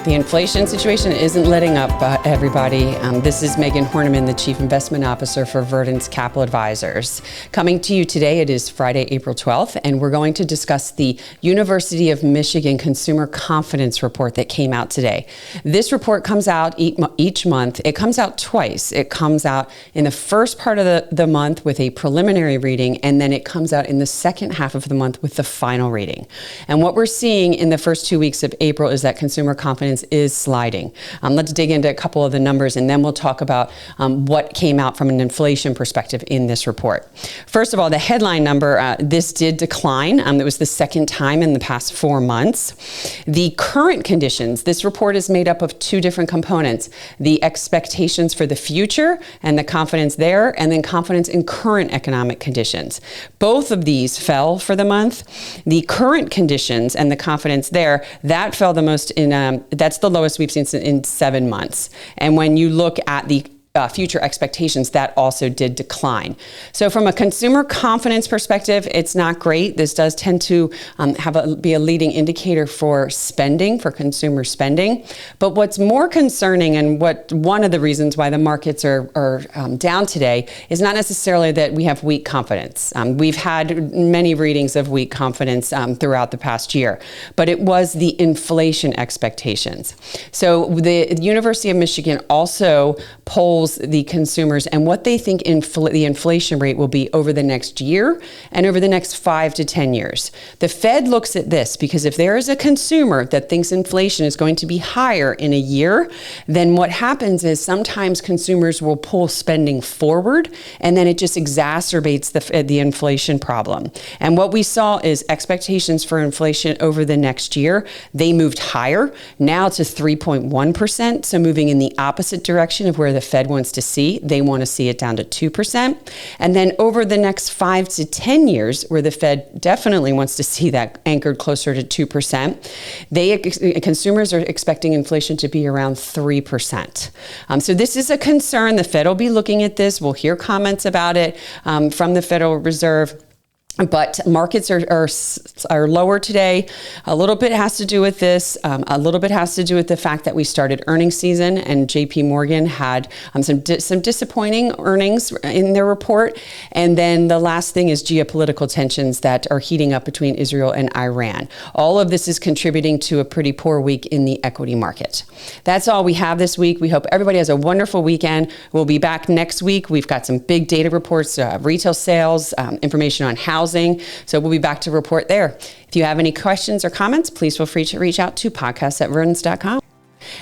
The inflation situation isn't letting up, everybody. This is Megan Horniman, the Chief Investment Officer for Verdant's Capital Advisors. Coming to you today, it is Friday, April 12th, and we're going to discuss the University of Michigan Consumer Confidence Report that came out today. This report comes out each month. It comes out twice. It comes out in the first part of the month with a preliminary reading, and then it comes out in the second half of the month with the final reading. And what we're seeing in the first 2 weeks of April is that consumer confidence is sliding. Let's dig into a couple of the numbers, and then we'll talk about what came out from an inflation perspective in this report. First of all, the headline number, this did decline. It was the second time in the past 4 months. The current conditions, this report is made up of two different components: the expectations for the future and the confidence there, and then confidence in current economic conditions. Both of these fell for the month. The current conditions and the confidence there, that fell the most that's the lowest we've seen in 7 months. And when you look at the future expectations, that also did decline. So from a consumer confidence perspective, it's not great. This does tend to be a leading indicator for spending, for consumer spending. But what's more concerning, and one of the reasons why the markets are down today, is not necessarily that we have weak confidence. We've had many readings of weak confidence throughout the past year, but it was the inflation expectations. So the University of Michigan also polls the consumers and what they think the inflation rate will be over the next year and over the next 5 to 10 years. The Fed looks at this because if there is a consumer that thinks inflation is going to be higher in a year, then what happens is sometimes consumers will pull spending forward, and then it just exacerbates the inflation problem. And what we saw is expectations for inflation over the next year, they moved higher, now to 3.1%, so moving in the opposite direction of where the Fed wants to see. They want to see it down to 2%. And then over the next 5 to 10 years, where the Fed definitely wants to see that anchored closer to 2%, consumers are expecting inflation to be around 3%. So this is a concern. The Fed will be looking at this. We'll hear comments about it from the Federal Reserve. But markets are lower today. A little bit has to do with this. A little bit has to do with the fact that we started earnings season, and JP Morgan had some disappointing earnings in their report. And then the last thing is geopolitical tensions that are heating up between Israel and Iran. All of this is contributing to a pretty poor week in the equity market. That's all we have this week. We hope everybody has a wonderful weekend. We'll be back next week. We've got some big data reports, retail sales, information on housing. So we'll be back to report there. If you have any questions or comments, please feel free to reach out to podcasts@verdants.com.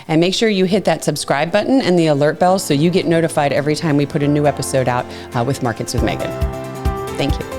And make sure you hit that subscribe button and the alert bell so you get notified every time we put a new episode out with Markets with Megan. Thank you.